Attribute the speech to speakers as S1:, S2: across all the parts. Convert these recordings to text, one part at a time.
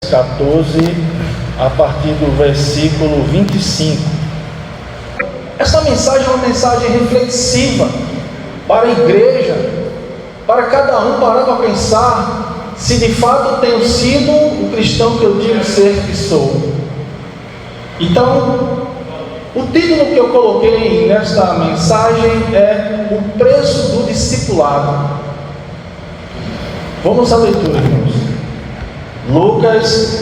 S1: 14, a partir do versículo 25. Essa mensagem é uma mensagem reflexiva para a igreja, para cada um parar para pensar se de fato eu tenho sido o cristão que eu digo ser que sou. Então, o título que eu coloquei nesta mensagem é O Preço do Discipulado. Vamos à leitura, irmãos. Lucas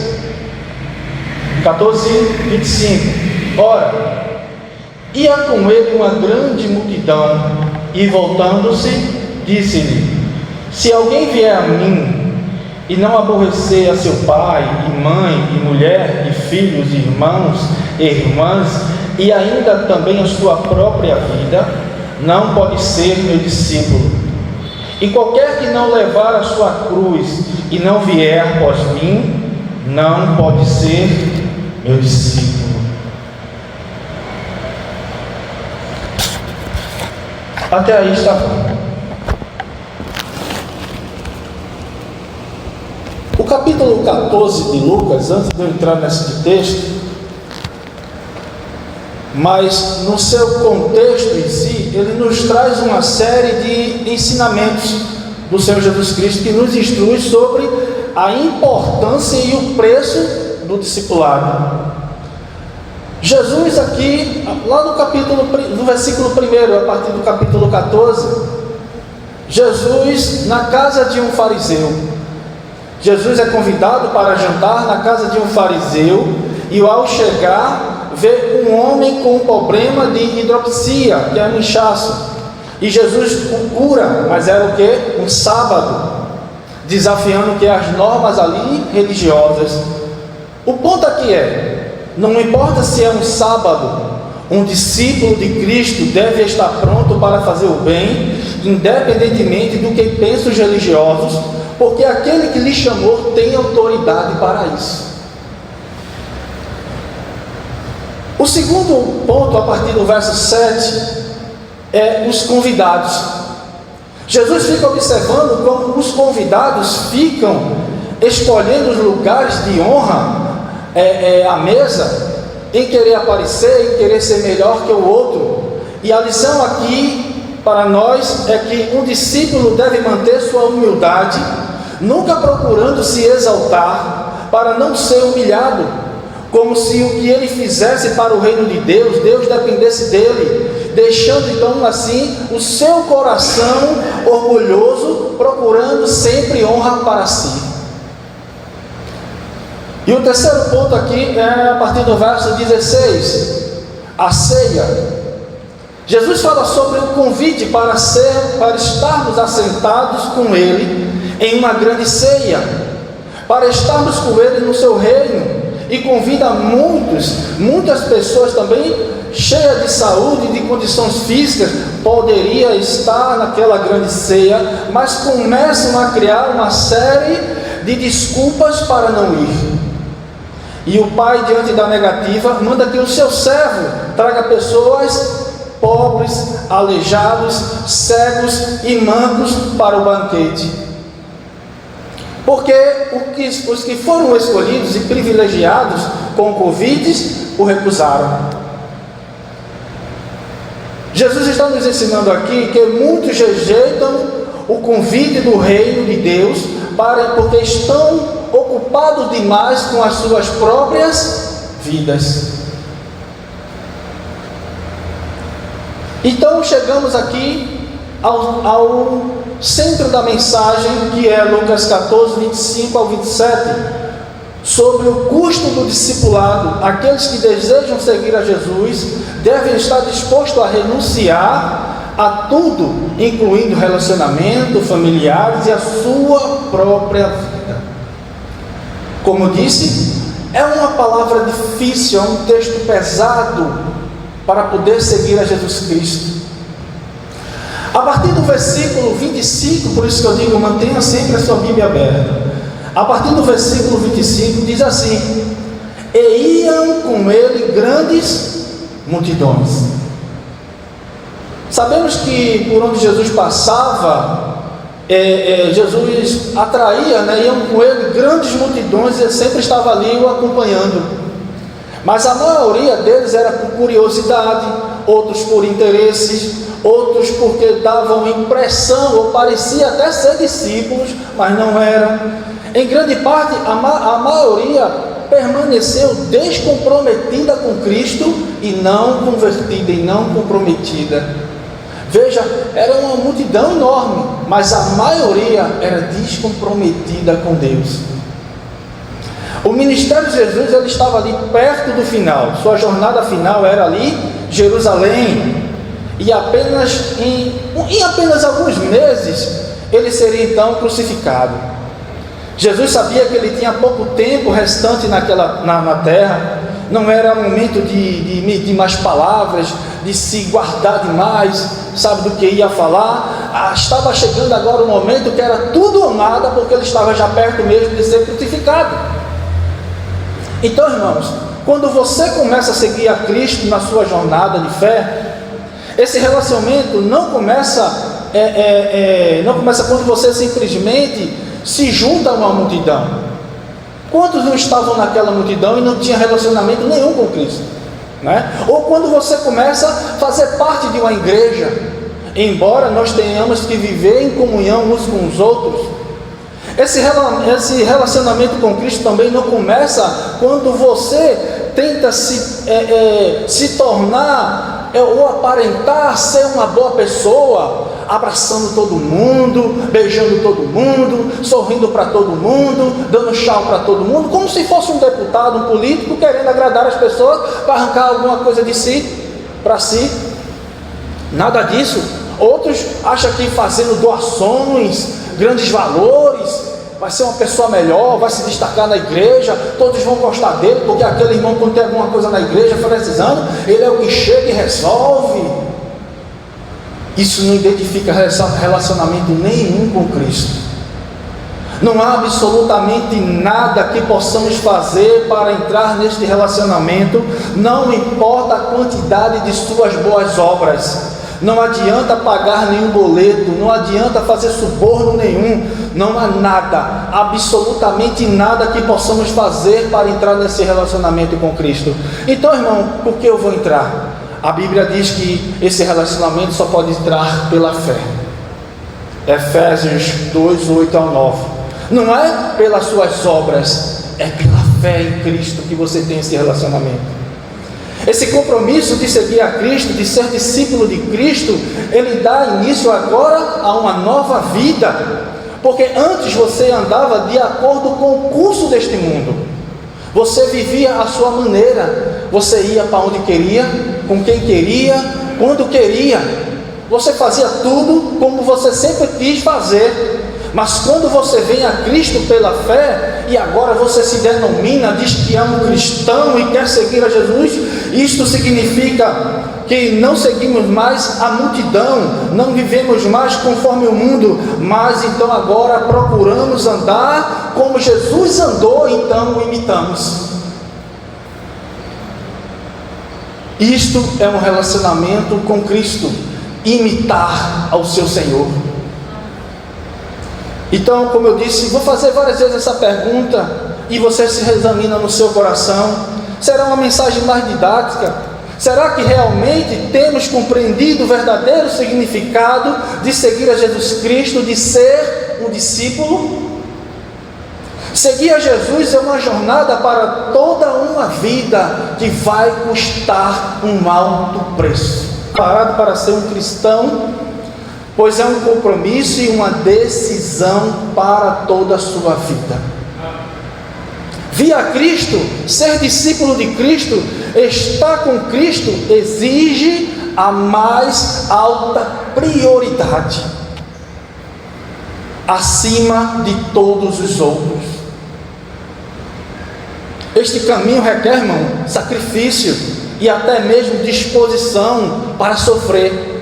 S1: 14, 25. Ora, ia com ele uma grande multidão, e voltando-se, disse-lhe: se alguém vier a mim, e não aborrecer a seu pai, e mãe, e mulher, e filhos, e irmãos, e irmãs, e ainda também a sua própria vida, não pode ser meu discípulo. E qualquer que não levar a sua cruz e não vier após mim, não pode ser meu discípulo. Até aí está bom. O capítulo 14 de Lucas, antes de eu entrar nesse texto, mas no seu contexto em si, ele nos traz uma série de ensinamentos do Senhor Jesus Cristo que nos instrui sobre a importância e o preço do discipulado. Jesus aqui, lá no versículo 1, a partir do capítulo 14, Jesus na casa de um fariseu. Jesus é convidado para jantar na casa de um fariseu, e ao chegar, vê um homem com um problema de hidropsia, que é um inchaço, e Jesus o cura, mas era o que? Um sábado, desafiando que as normas ali religiosas. O ponto aqui não importa se é um sábado, um discípulo de Cristo deve estar pronto para fazer o bem, independentemente do que pensam os religiosos, porque aquele que lhe chamou tem autoridade para isso. O segundo ponto, a partir do verso 7, é os convidados. Jesus fica observando como os convidados ficam escolhendo os lugares de honra à mesa, em querer aparecer, em querer ser melhor que o outro. E a lição aqui para nós é que um discípulo deve manter sua humildade, nunca procurando se exaltar para não ser humilhado, como se o que ele fizesse para o reino de Deus, Deus dependesse dele, deixando então assim o seu coração orgulhoso, procurando sempre honra para si. E o terceiro ponto aqui é a partir do verso 16, a ceia. Jesus fala sobre o convite para estarmos assentados com ele em uma grande ceia, para estarmos com ele no seu reino, e convida muitas pessoas também cheias de saúde e de condições físicas, poderia estar naquela grande ceia, mas começam a criar uma série de desculpas para não ir. E o pai, diante da negativa, manda que o seu servo traga pessoas pobres, aleijados, cegos e mancos para o banquete. Porque os que foram escolhidos e privilegiados com convites o recusaram. Jesus está nos ensinando aqui que muitos rejeitam o convite do reino de Deus porque estão ocupados demais com as suas próprias vidas. Então chegamos aqui ao centro da mensagem, que é Lucas 14, 25 ao 27, sobre o custo do discipulado. Aqueles que desejam seguir a Jesus devem estar dispostos a renunciar a tudo, incluindo relacionamento, familiares e a sua própria vida. Como eu disse, é uma palavra difícil, é um texto pesado para poder seguir a Jesus Cristo. A partir do versículo 25, por isso que eu digo, mantenha sempre a sua Bíblia aberta. A partir do versículo 25 diz assim: e iam com ele grandes multidões. Sabemos que por onde Jesus passava, Jesus atraía, iam com ele grandes multidões e ele sempre estava ali o acompanhando. Mas a maioria deles era por curiosidade, outros por interesses, outros porque davam impressão ou parecia até ser discípulos, mas não eram. Em grande parte, a maioria permaneceu descomprometida com Cristo e não convertida e não comprometida. Veja, era uma multidão enorme, mas a maioria era descomprometida com Deus. O ministério de Jesus, ele estava ali perto do final. Sua jornada final era ali, Jerusalém. E em apenas alguns meses, ele seria então crucificado. Jesus sabia que ele tinha pouco tempo restante na terra. Não era momento de medir mais palavras, de se guardar demais, sabe do que ia falar. Estava chegando agora o momento que era tudo ou nada, porque ele estava já perto mesmo de ser crucificado. Então, irmãos, quando você começa a seguir a Cristo na sua jornada de fé, esse relacionamento não começa quando você simplesmente se junta a uma multidão. Quantos não estavam naquela multidão e não tinha relacionamento nenhum com Cristo? Ou quando você começa a fazer parte de uma igreja, embora nós tenhamos que viver em comunhão uns com os outros, esse relacionamento com Cristo também não começa quando você tenta se tornar ou aparentar ser uma boa pessoa, abraçando todo mundo, beijando todo mundo, sorrindo para todo mundo, dando tchau para todo mundo, como se fosse um deputado, um político, querendo agradar as pessoas para arrancar alguma coisa de si, para si. Nada disso. Outros acham que fazendo doações, grandes valores, vai ser uma pessoa melhor, vai se destacar na igreja, todos vão gostar dele, porque aquele irmão, quando tem alguma coisa na igreja precisando, ele é o que chega e resolve. Isso não identifica relacionamento nenhum com Cristo. Não há absolutamente nada que possamos fazer para entrar neste relacionamento, não importa a quantidade de suas boas obras. Não adianta pagar nenhum boleto, não adianta fazer suborno nenhum, não há nada, absolutamente nada que possamos fazer para entrar nesse relacionamento com Cristo. Então, irmão, por que eu vou entrar? A Bíblia diz que esse relacionamento só pode entrar pela fé. Efésios 2, 8 ao 9. Não é pelas suas obras, é pela fé em Cristo que você tem esse relacionamento. Esse compromisso de seguir a Cristo, de ser discípulo de Cristo, ele dá início agora a uma nova vida. Porque antes você andava de acordo com o curso deste mundo. Você vivia à sua maneira. Você ia para onde queria, com quem queria, quando queria. Você fazia tudo como você sempre quis fazer. Mas quando você vem a Cristo pela fé, e agora você se denomina, diz que é um cristão e quer seguir a Jesus, isto significa que não seguimos mais a multidão, não vivemos mais conforme o mundo, mas então agora procuramos andar como Jesus andou, então o imitamos. Isto é um relacionamento com Cristo, imitar ao seu Senhor. Então, como eu disse, vou fazer várias vezes essa pergunta e você se examina no seu coração. Será uma mensagem mais didática? Será que realmente temos compreendido o verdadeiro significado de seguir a Jesus Cristo, de ser um discípulo? Seguir a Jesus é uma jornada para toda uma vida que vai custar um alto preço. Preparado para ser um cristão, pois é um compromisso e uma decisão para toda a sua vida. Vir a Cristo, ser discípulo de Cristo, estar com Cristo, exige a mais alta prioridade, acima de todos os outros. Este caminho requer, irmão, sacrifício e até mesmo disposição para sofrer.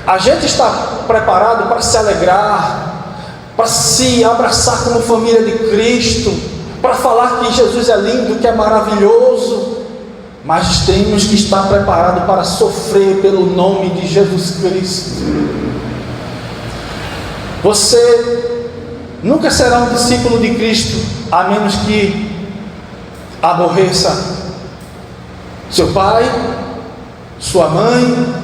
S1: A gente está preparado para se alegrar, para se abraçar como família de Cristo, para falar que Jesus é lindo, que é maravilhoso, mas temos que estar preparados para sofrer pelo nome de Jesus Cristo. Você nunca será um discípulo de Cristo a menos que aborreça seu pai, sua mãe,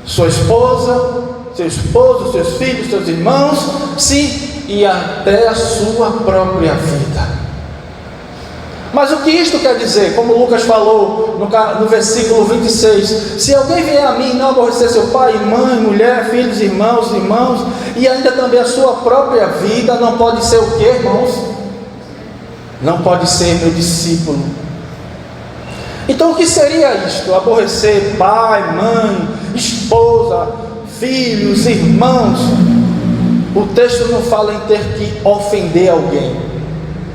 S1: sua esposa, seu esposo, seus filhos, seus irmãos, sim, e até a sua própria vida. Mas o que isto quer dizer? Como Lucas falou no versículo 26, se alguém vier a mim e não aborrecer seu pai, mãe, mulher, filhos, irmãos, e ainda também a sua própria vida, não pode ser o que, irmãos? Não pode ser meu discípulo. Então o que seria isto? Aborrecer pai, mãe, esposa, filhos, irmãos. O texto não fala em ter que ofender alguém.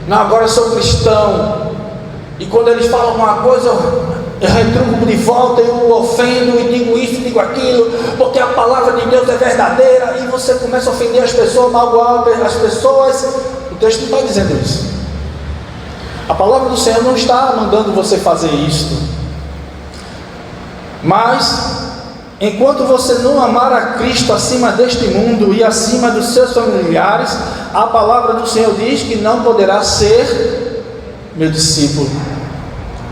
S1: Não, agora eu sou cristão, e quando eles falam uma coisa, eu retruco de volta, eu ofendo e digo isso, digo aquilo, porque a palavra de Deus é verdadeira, e você começa a ofender as pessoas, magoar as pessoas. O texto não está dizendo isso. A palavra do Senhor não está mandando você fazer isto. Mas enquanto você não amar a Cristo acima deste mundo e acima dos seus familiares, a palavra do Senhor diz que não poderá ser meu discípulo.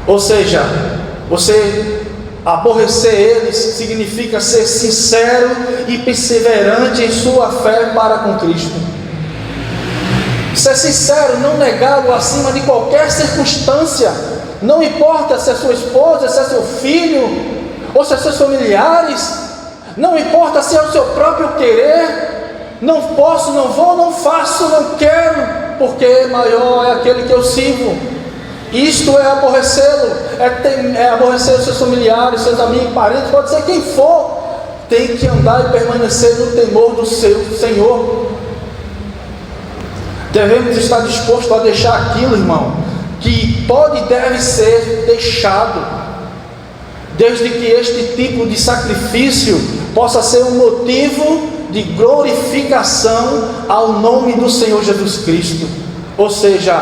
S1: Ou seja, você aborrecer eles significa ser sincero e perseverante em sua fé para com Cristo. Ser sincero, não negá-lo acima de qualquer circunstância. Não importa se é sua esposa, se é seu filho, ou se é seus familiares, não importa se é o seu próprio querer. Não posso, não vou, não faço, não quero, porque maior é aquele que eu sirvo. Isto é aborrecê-lo, é aborrecer os seus familiares, seus amigos, parentes, pode ser quem for. Tem que andar e permanecer no temor do seu Senhor. Devemos estar dispostos a deixar aquilo, irmão, que pode e deve ser deixado, desde que este tipo de sacrifício possa ser um motivo de glorificação ao nome do Senhor Jesus Cristo. Ou seja,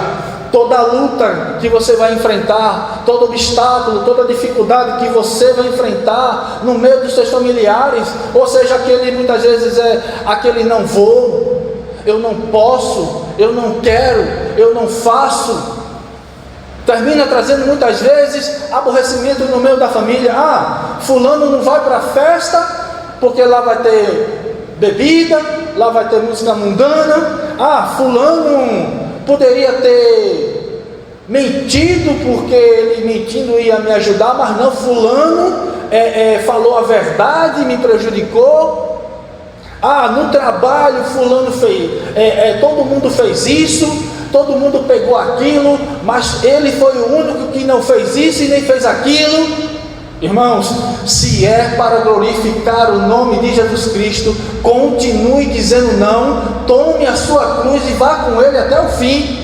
S1: toda luta que você vai enfrentar, todo obstáculo, toda dificuldade que você vai enfrentar no meio dos seus familiares, ou seja, aquele muitas vezes é aquele não vou, eu não posso, eu não quero, eu não faço, termina trazendo muitas vezes aborrecimento no meio da família. Fulano não vai para a festa porque lá vai ter bebida, lá vai ter música mundana. Fulano poderia ter mentido porque ele mentindo ia me ajudar, mas não, fulano falou a verdade e me prejudicou. No trabalho fulano fez, todo mundo fez isso, todo mundo pegou aquilo, mas ele foi o único que não fez isso e nem fez aquilo. Irmãos, se é para glorificar o nome de Jesus Cristo, continue dizendo não, tome a sua cruz e vá com ele até o fim.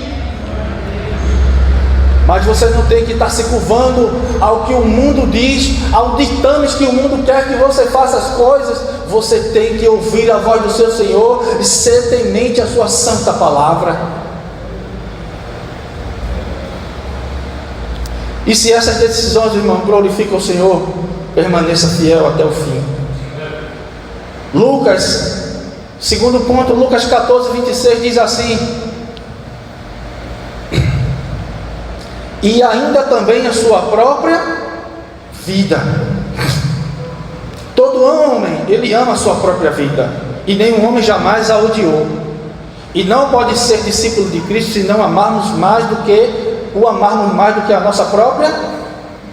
S1: Mas você não tem que estar se curvando ao que o mundo diz, ao ditames que o mundo quer que você faça as coisas. Você tem que ouvir a voz do seu Senhor e ser temente à sua santa palavra. E se essas decisões, irmão, glorificam o Senhor, permaneça fiel até o fim. Lucas, segundo ponto, Lucas 14, 26 diz assim: e ainda também a sua própria vida. Todo homem, ele ama a sua própria vida, e nenhum homem jamais a odiou. E não pode ser discípulo de Cristo se não amarmos mais do que a nossa própria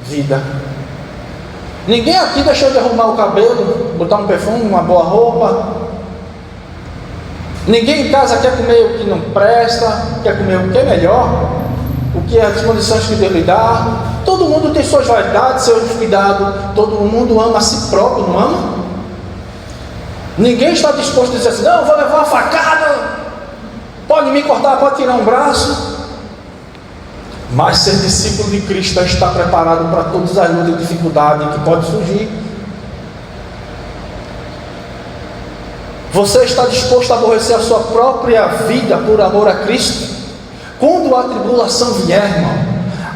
S1: vida. Ninguém aqui deixou de arrumar o cabelo, botar um perfume, uma boa roupa. Ninguém em casa quer comer o que não presta, quer comer o que é melhor, o que é as condições que Deus lhe dá. Todo mundo tem suas vaidades, seus cuidados. Todo mundo ama a si próprio, não ama? Ninguém está disposto a dizer assim: não, eu vou levar uma facada, pode me cortar, pode tirar um braço. Mas ser discípulo de Cristo é estar preparado para todas as lutas e dificuldades que podem surgir. Você está disposto a aborrecer a sua própria vida por amor a Cristo? Quando a tribulação vier, irmão,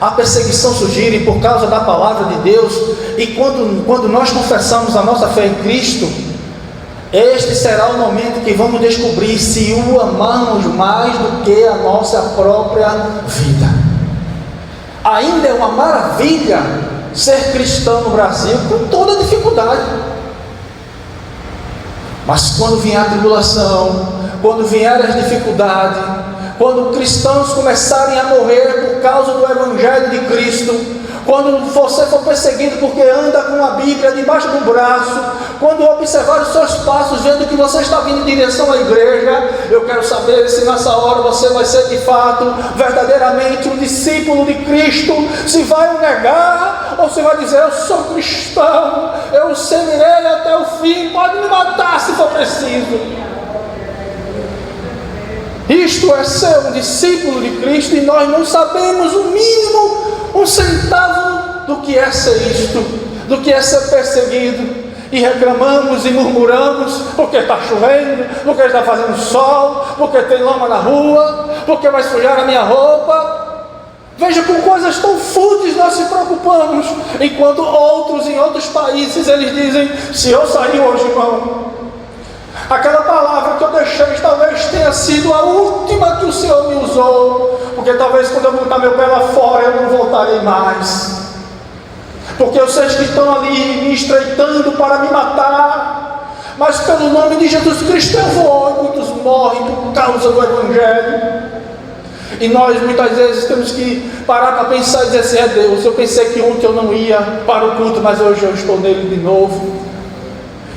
S1: a perseguição surgir por causa da palavra de Deus, e quando nós confessamos a nossa fé em Cristo, Este será o momento que vamos descobrir se o amamos mais do que a nossa própria vida. Ainda é uma maravilha ser cristão no Brasil, com toda dificuldade. Mas quando vier a tribulação, quando vier as dificuldades, quando cristãos começarem a morrer por causa do Evangelho de Cristo, quando você for perseguido porque anda com a Bíblia debaixo do braço, quando observar os seus passos, vendo que você está vindo em direção à igreja, eu quero saber se nessa hora você vai ser de fato, verdadeiramente um discípulo de Cristo, se vai o negar, ou se vai dizer: eu sou cristão, eu o seguirei até o fim, pode me matar se for preciso. Isto é ser um discípulo de Cristo, e nós não sabemos o mínimo, um centavo do que é ser isto, do que é ser perseguido, e reclamamos e murmuramos porque está chovendo, porque está fazendo sol, porque tem lama na rua, porque vai sujar a minha roupa. Veja, com coisas tão fúteis nós se preocupamos, enquanto outros em outros países eles dizem: se eu sair hoje, irmão, aquela palavra que eu deixei talvez tenha sido a última que o Senhor me usou, porque talvez quando eu botar meu pé lá fora eu não voltarei mais, porque eu sei que estão ali me estreitando para me matar, mas pelo nome de Jesus Cristo eu vou. E muitos morrem por causa do Evangelho, e nós muitas vezes temos que parar para pensar e dizer assim: é Deus, eu pensei que ontem eu não ia para o culto, mas hoje eu estou nele de novo.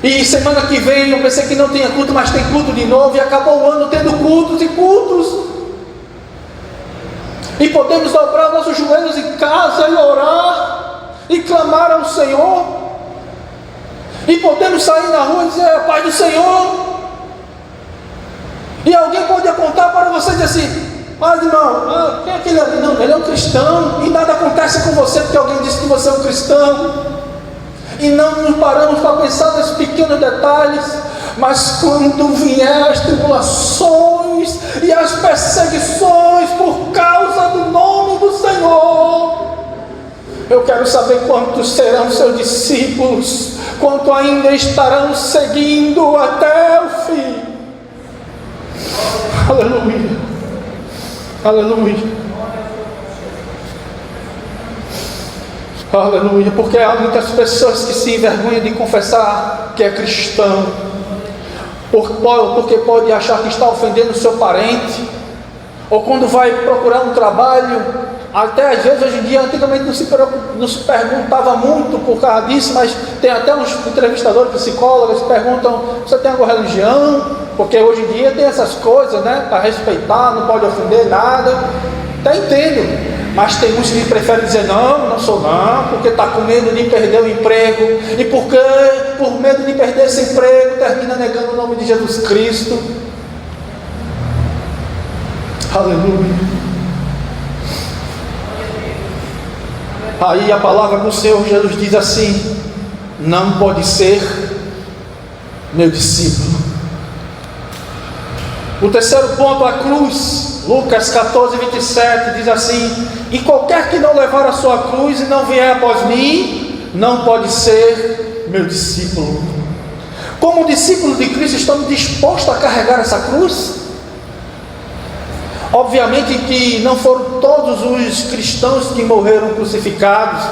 S1: E semana que vem eu pensei que não tinha culto, mas tem culto de novo, e acabou o ano tendo cultos e cultos. E podemos dobrar nossos joelhos em casa e orar e clamar ao Senhor. E podemos sair na rua e dizer: é a paz do Senhor. E alguém pode apontar para você e dizer assim: mas irmão, quem é aquele ali? Não, ele é um cristão, e nada acontece com você porque alguém disse que você é um cristão. E não nos paramos para pensar nesses pequenos detalhes. Mas quando vier as tribulações e as perseguições por causa do nome do Senhor, eu quero saber quantos serão seus discípulos, quanto ainda estarão seguindo até o fim. Aleluia, aleluia. Aleluia, porque há muitas pessoas que se envergonham de confessar que é cristão, porque pode achar que está ofendendo o seu parente, ou quando vai procurar um trabalho, até às vezes hoje em dia, antigamente não se perguntava muito por causa disso, mas tem até uns entrevistadores, psicólogos que perguntam: você tem alguma religião? Porque hoje em dia tem essas coisas, né, para respeitar, não pode ofender nada. Até entendo. Mas tem uns que preferem dizer: não sou não, porque está com medo de perder o emprego, e porque por medo de perder esse emprego termina negando o nome de Jesus Cristo. Aleluia. Aí a palavra do Senhor Jesus diz assim: não pode ser meu discípulo. O terceiro ponto, a cruz. Lucas 14, 27 diz assim: e qualquer que não levar a sua cruz e não vier após mim, não pode ser meu discípulo. Como discípulos de Cristo, estamos dispostos a carregar essa cruz? Obviamente que não foram todos os cristãos que morreram crucificados,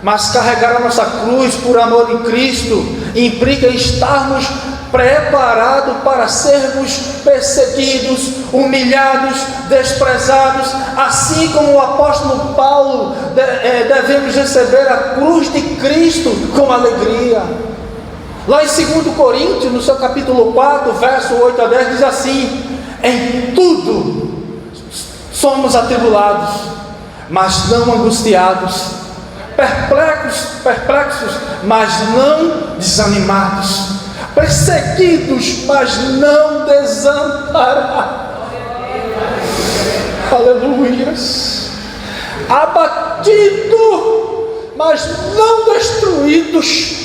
S1: mas carregar a nossa cruz por amor em Cristo implica estarmos preparados para sermos perseguidos, humilhados, desprezados, assim como o apóstolo Paulo. Devemos receber a cruz de Cristo com alegria. Lá em 2 Coríntios, no seu capítulo 4, verso 8 a 10, diz assim: em tudo somos atribulados, mas não angustiados, perplexos, mas não desanimados, perseguidos, mas não desamparados. Aleluias. Abatido, mas não destruídos,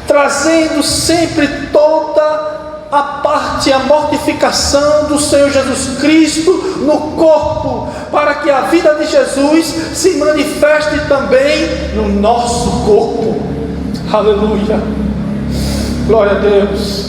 S1: trazendo sempre toda a parte, a mortificação do Senhor Jesus Cristo no corpo, para que a vida de Jesus se manifeste também no nosso corpo. Aleluia. glória a Deus.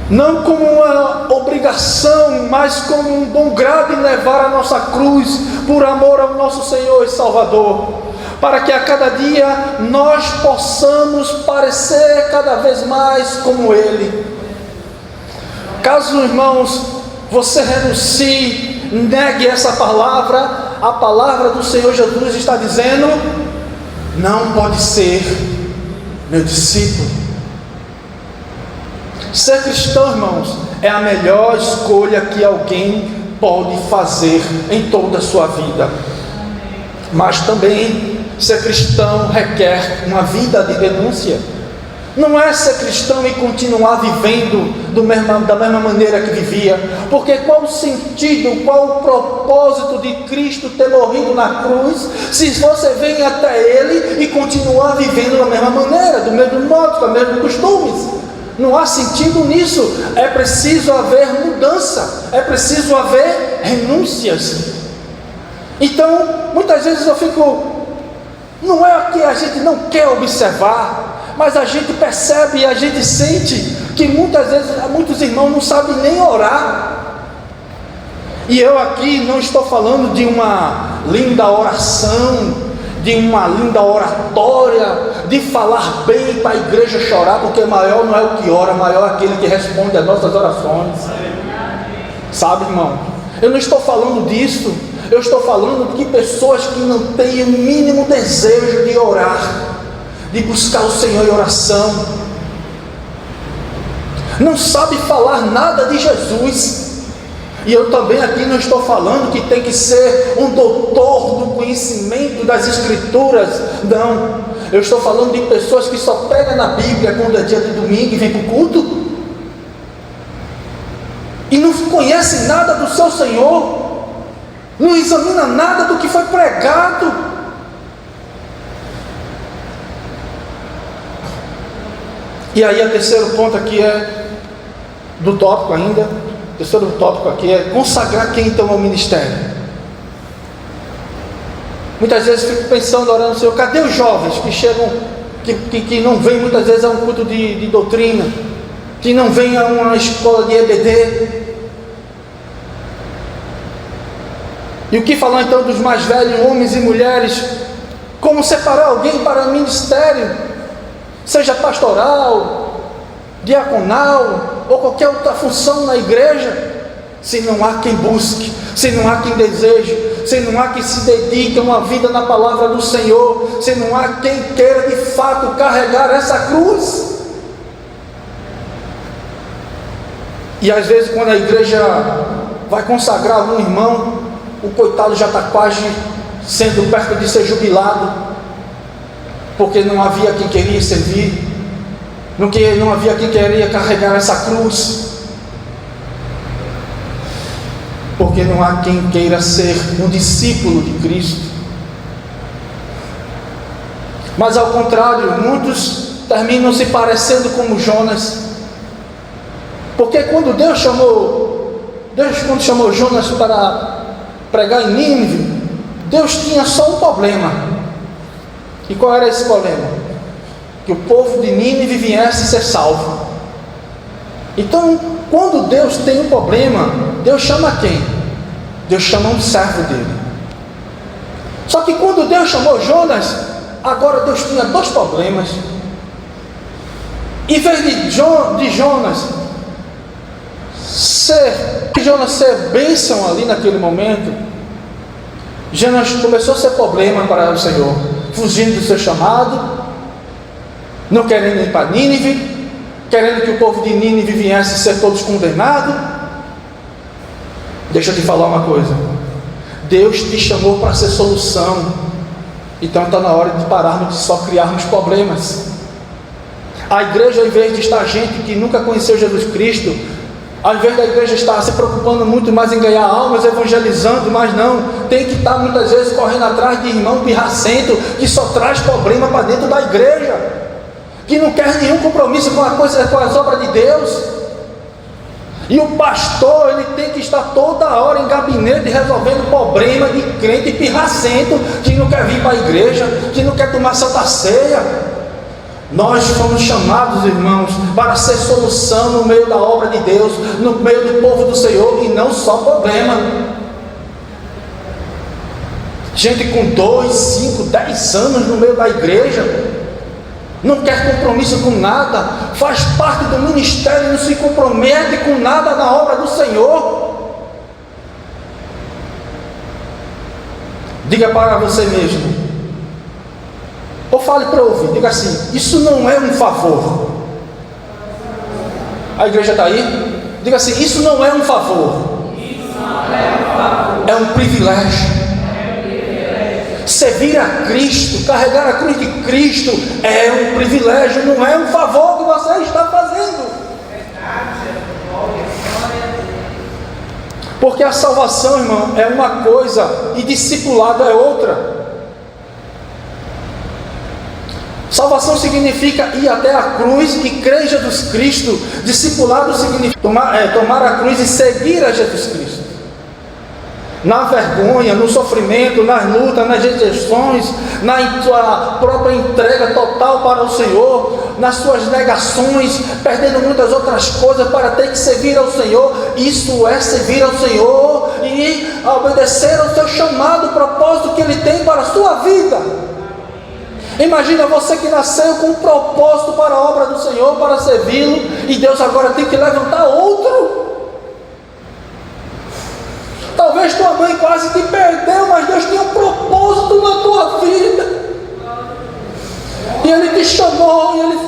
S1: Não como uma obrigação, mas como um bom grado em levar a nossa cruz, por amor ao nosso Senhor e Salvador, para que a cada dia nós possamos parecer cada vez mais como Ele. Caso, irmãos, você renuncie, negue essa palavra, a palavra do Senhor Jesus está dizendo: não pode ser meu discípulo. Ser cristão, irmãos, é a melhor escolha que alguém pode fazer em toda a sua vida. Mas também ser cristão requer uma vida de renúncia. Não é ser cristão e continuar vivendo da mesma maneira que vivia, porque qual o sentido, qual o propósito de Cristo ter morrido na cruz, se você vem até Ele e continuar vivendo da mesma maneira, do mesmo modo, com os mesmos costumes? Não há sentido nisso. É preciso haver mudança, é preciso haver renúncias. Então, muitas vezes eu fico, não é que a gente não quer observar, mas a gente percebe e a gente sente que muitas vezes muitos irmãos não sabem nem orar. E eu aqui não estou falando de uma linda oração, de uma linda oratória, de falar bem para a igreja chorar, porque maior não é o que ora, maior é aquele que responde às nossas orações. Sabe, irmão? Eu não estou falando disso. Eu estou falando de pessoas que não têm o mínimo desejo de orar, de buscar o Senhor em oração, não sabe falar nada de Jesus. E eu também aqui não estou falando que tem que ser um doutor do conhecimento das Escrituras, não. Eu estou falando de pessoas que só pegam na Bíblia quando é dia de domingo e vem para o culto, e não conhecem nada do seu Senhor, não examina nada do que foi pregado. E aí o terceiro ponto aqui é do tópico ainda. O terceiro tópico aqui é consagrar quem então ao ministério. Muitas vezes fico pensando, orando, Senhor, cadê os jovens que chegam, que não vêm muitas vezes a um culto de doutrina, que não vêm a uma escola de EBD? E o que falar então dos mais velhos, homens e mulheres? Como separar alguém para o ministério, seja pastoral, diaconal ou qualquer outra função na igreja, se não há quem busque, se não há quem deseje, se não há quem se dedique a uma vida na palavra do Senhor, se não há quem queira de fato carregar essa cruz. E às vezes quando a igreja vai consagrar algum irmão, o coitado já está quase sendo perto de ser jubilado, porque não havia quem queria servir, não havia quem queria carregar essa cruz, porque não há quem queira ser um discípulo de Cristo. Mas ao contrário, muitos terminam se parecendo como Jonas, porque quando Deus quando chamou Jonas para pregar em Nínive, Deus tinha só um problema. E qual era esse problema? Que o povo de Nínive viesse ser salvo. Então, quando Deus tem um problema, Deus chama quem? Deus chama um servo dele. Só que quando Deus chamou Jonas, agora Deus tinha dois problemas. Em vez de Jonas ser bênção ali naquele momento, Jonas começou a ser problema para o Senhor, fugindo do seu chamado, não querendo ir para Nínive, querendo que o povo de Nínive viesse ser todos condenados. Deixa eu te falar uma coisa: Deus te chamou para ser solução, então está na hora de pararmos de só criarmos problemas. A igreja, ao invés de estar gente que nunca conheceu Jesus Cristo, ao invés da igreja estar se preocupando muito mais em ganhar almas, evangelizando, mas não, tem que estar muitas vezes correndo atrás de irmão pirracento, que só traz problema para dentro da igreja, que não quer nenhum compromisso com as obras de Deus. E o pastor, ele tem que estar toda hora em gabinete resolvendo problema de crente pirracento, que não quer vir para a igreja, que não quer tomar santa ceia. Nós fomos chamados, irmãos, para ser solução no meio da obra de Deus, no meio do povo do Senhor, e não só problema. Gente com 2, 5, 10 anos no meio da igreja, não quer compromisso com nada, faz parte do ministério e não se compromete com nada na obra do Senhor. Diga para você mesmo, ou fale para ouvir, diga assim: isso não é um favor. A igreja está aí? Diga assim: isso não é um favor, é um privilégio. Servir a Cristo, carregar a cruz de Cristo é um privilégio, não é um favor que você está fazendo. Porque a salvação, irmão, é uma coisa e discipulado é outra. Salvação significa ir até a cruz e crer em Jesus Cristo. Discipulado significa tomar a cruz e seguir a Jesus Cristo. Na vergonha, no sofrimento, nas lutas, nas rejeições, na sua própria entrega total para o Senhor, nas suas negações, perdendo muitas outras coisas para ter que servir ao Senhor. Isso é servir ao Senhor e obedecer ao seu chamado, o propósito que Ele tem para a sua vida. Imagina você que nasceu com um propósito para a obra do Senhor, para servi-lo, e Deus agora tem que levantar outro. Talvez tua mãe quase te perdeu, mas Deus tem um propósito na tua vida. E Ele te chamou, e Ele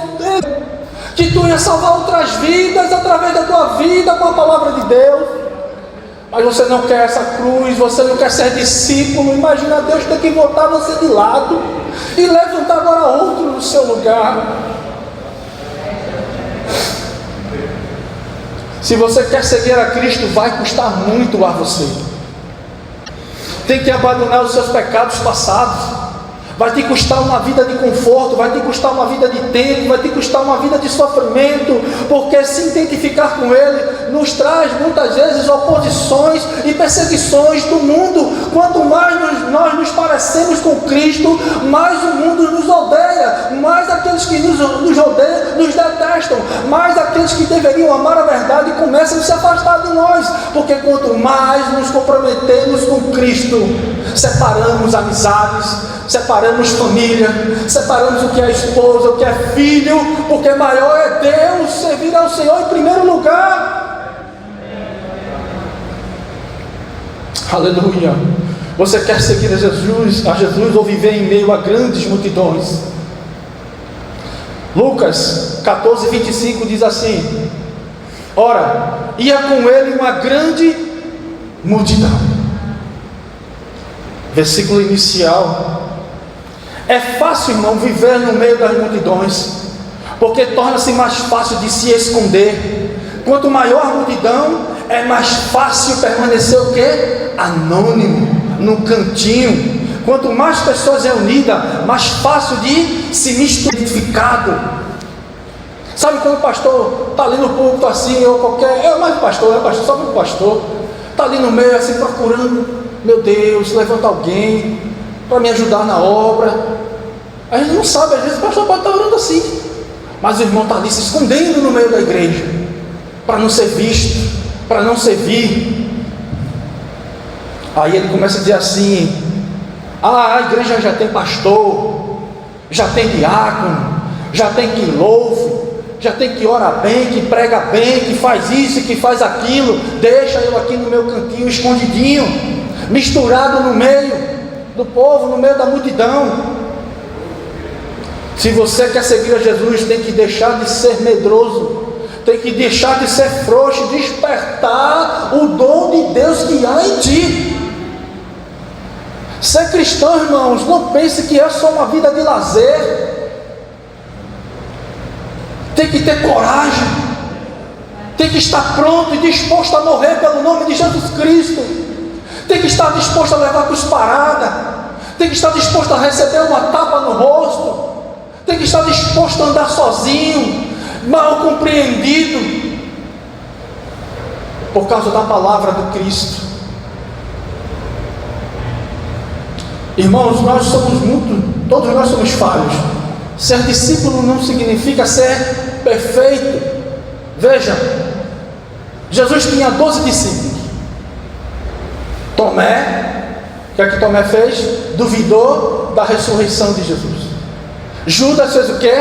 S1: que tu ia salvar outras vidas através da tua vida com a palavra de Deus. Mas você não quer essa cruz, você não quer ser discípulo. Imagina Deus ter que botar você de lado e levantar agora outro no seu lugar. Se você quer seguir a Cristo, vai custar muito a você. Tem que abandonar os seus pecados passados. Vai te custar uma vida de conforto, vai te custar uma vida de tempo, vai te custar uma vida de sofrimento, porque se identificar com Ele nos traz muitas vezes oposições e perseguições do mundo. Quanto mais nós nos parecemos com Cristo, mais o mundo nos odeia, mais aqueles que nos odeiam nos detestam, mais aqueles que deveriam amar a verdade começam a se afastar de nós, porque quanto mais nos comprometemos com Cristo, separamos amizades, separamos família, separamos o que é esposa, o que é filho, porque maior é Deus, servir ao Senhor em primeiro lugar. Aleluia. Você quer seguir a Jesus ou viver em meio a grandes multidões? Lucas 14:25 diz assim: ora, ia com ele uma grande multidão. Versículo inicial. É fácil, irmão, viver no meio das multidões, porque torna-se mais fácil de se esconder. Quanto maior a multidão, é mais fácil permanecer o quê? Anônimo, no cantinho. Quanto mais pessoas reunidas, mais fácil de se mistificado. Sabe quando o pastor está ali no púlpito assim, ou qualquer, mais pastor, só o pastor, está ali no meio assim procurando, meu Deus, levanta alguém para me ajudar na obra. A gente não sabe, às vezes o pastor pode estar orando assim, mas o irmão está ali se escondendo no meio da igreja, para não ser visto, para não servir. Aí ele começa a dizer assim: a igreja já tem pastor, já tem diácono, já tem que louve, já tem que ora bem, que prega bem, que faz isso, que faz aquilo. Deixa eu aqui no meu cantinho, escondidinho, misturado no meio do povo, no meio da multidão. Se você quer seguir a Jesus, tem que deixar de ser medroso, tem que deixar de ser frouxo, despertar o dom de Deus que há em ti. Ser cristão, irmãos, não pense que é só uma vida de lazer. Tem que ter coragem, tem que estar pronto e disposto a morrer pelo nome de Jesus Cristo, tem que estar disposto a levar cusparada, tem que estar disposto a receber uma tapa no rosto, tem que estar disposto a andar sozinho, mal compreendido, por causa da palavra do Cristo. Irmãos, todos nós somos falhos. Ser discípulo não significa ser perfeito. Veja, Jesus tinha 12 discípulos. Tomé, o que é que Tomé fez? Duvidou da ressurreição de Jesus. Judas fez o quê?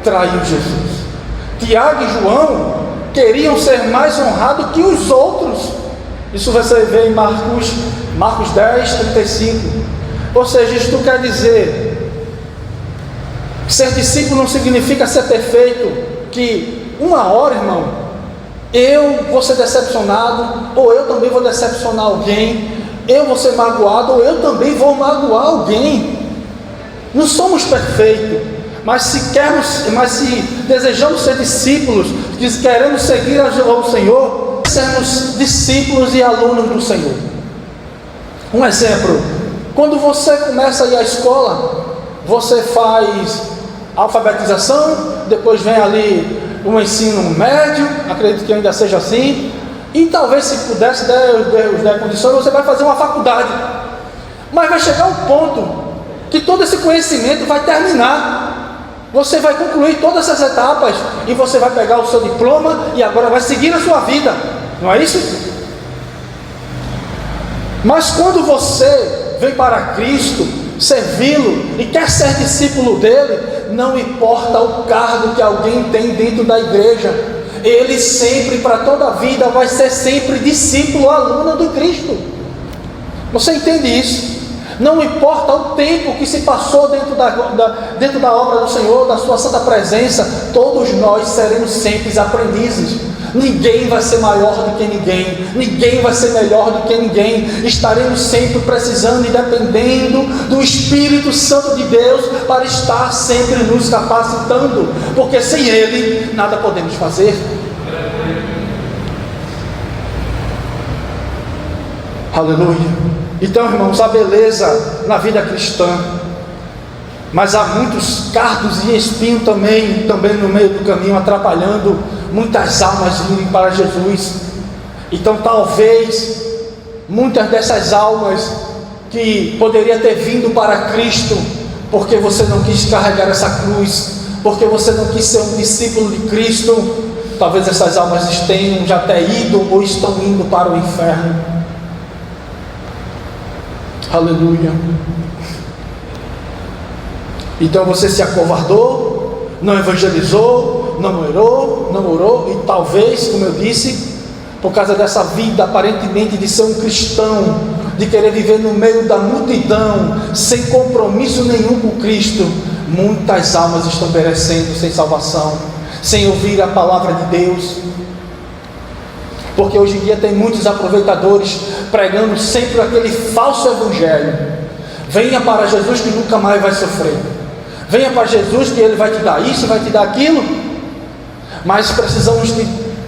S1: Traiu Jesus. Tiago e João queriam ser mais honrados que os outros. Isso você vê em Marcos 10, 35. Ou seja, isto quer dizer, ser discípulo não significa ser perfeito, que uma hora, irmão, eu vou ser decepcionado, ou eu também vou decepcionar alguém, eu vou ser magoado, ou eu também vou magoar alguém. Não somos perfeitos, mas se desejamos ser discípulos, que queremos seguir ao Senhor, sermos discípulos e alunos do Senhor. Um exemplo: quando você começa a ir à escola, você faz alfabetização, depois vem ali o ensino médio, acredito que ainda seja assim, e talvez, se pudesse, der condições, você vai fazer uma faculdade. Mas vai chegar um ponto que todo esse conhecimento vai terminar. Você vai concluir todas essas etapas e você vai pegar o seu diploma e agora vai seguir a sua vida, não é isso? Mas quando você vem para Cristo, servi-lo e quer ser discípulo dele, não importa o cargo que alguém tem dentro da igreja, ele sempre, para toda a vida, vai ser sempre discípulo, aluno do Cristo. Você entende isso? Não importa o tempo que se passou dentro da obra do Senhor, da sua santa presença, todos nós seremos sempre aprendizes. Ninguém vai ser maior do que ninguém, ninguém vai ser melhor do que ninguém. Estaremos sempre precisando e dependendo do Espírito Santo de Deus para estar sempre nos capacitando, porque sem Ele nada podemos fazer. Aleluia. Então, irmãos, a beleza na vida cristã, mas há muitos cardos e espinhos também no meio do caminho, atrapalhando muitas almas irem para Jesus. Então talvez muitas dessas almas que poderia ter vindo para Cristo, porque você não quis carregar essa cruz, porque você não quis ser um discípulo de Cristo, talvez essas almas tenham já até ido ou estão indo para o inferno. Aleluia. Então você se acovardou, não evangelizou, não orou, e talvez, como eu disse, por causa dessa vida aparentemente de ser um cristão, de querer viver no meio da multidão, sem compromisso nenhum com Cristo, muitas almas estão perecendo sem salvação, sem ouvir a palavra de Deus. Porque hoje em dia tem muitos aproveitadores pregando sempre aquele falso evangelho. Venha para Jesus que nunca mais vai sofrer. Venha para Jesus que Ele vai te dar isso, vai te dar aquilo. Mas precisamos de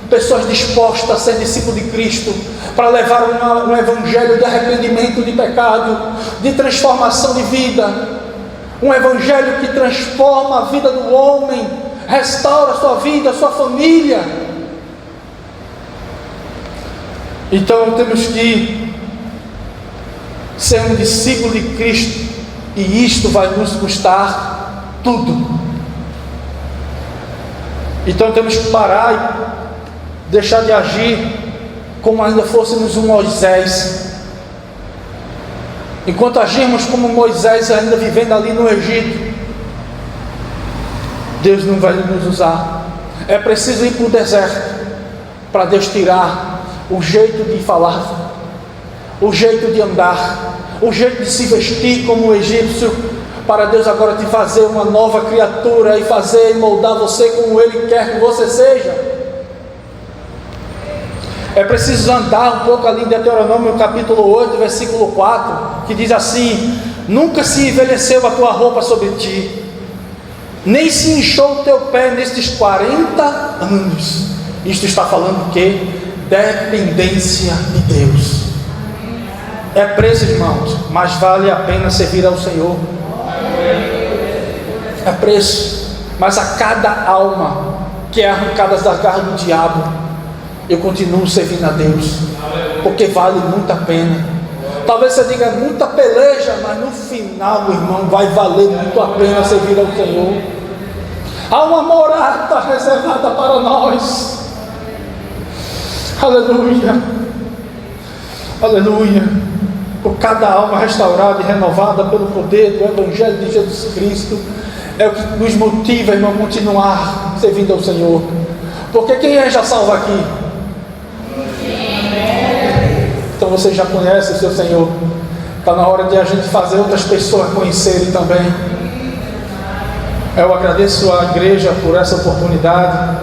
S1: pessoas dispostas a ser discípulo de Cristo, para levar um evangelho de arrependimento de pecado, de transformação de vida. Um evangelho que transforma a vida do homem, restaura a sua vida, a sua família. Então temos que ser um discípulo de Cristo, e isto vai nos custar tudo. Então temos que parar e deixar de agir como ainda fôssemos um Moisés. Enquanto agirmos como Moisés, ainda vivendo ali no Egito, Deus não vai nos usar. É preciso ir para o deserto para Deus tirar o jeito de falar, o jeito de andar, o jeito de se vestir como o egípcio, para Deus agora te fazer uma nova criatura e fazer e moldar você como Ele quer que você seja. É preciso andar um pouco ali em Deuteronômio capítulo 8, versículo 4, que diz assim: nunca se envelheceu a tua roupa sobre ti, nem se inchou o teu pé nestes 40 anos. Isto está falando o quê? Dependência de Deus. É preço, irmãos, mas vale a pena servir ao Senhor. É preço, mas a cada alma que é arrancada das garras do diabo, eu continuo servindo a Deus, porque vale muito a pena. Talvez você diga muita peleja, mas no final, irmão, vai valer muito a pena servir ao Senhor. Há uma morada reservada para nós. Aleluia. Aleluia. Por cada alma restaurada e renovada pelo poder do Evangelho de Jesus Cristo, é o que nos motiva, irmão, a continuar servindo ao Senhor. Porque quem é já salvo aqui? Então você já conhece o seu Senhor. Está na hora de a gente fazer outras pessoas conhecerem também. Eu agradeço à igreja por essa oportunidade.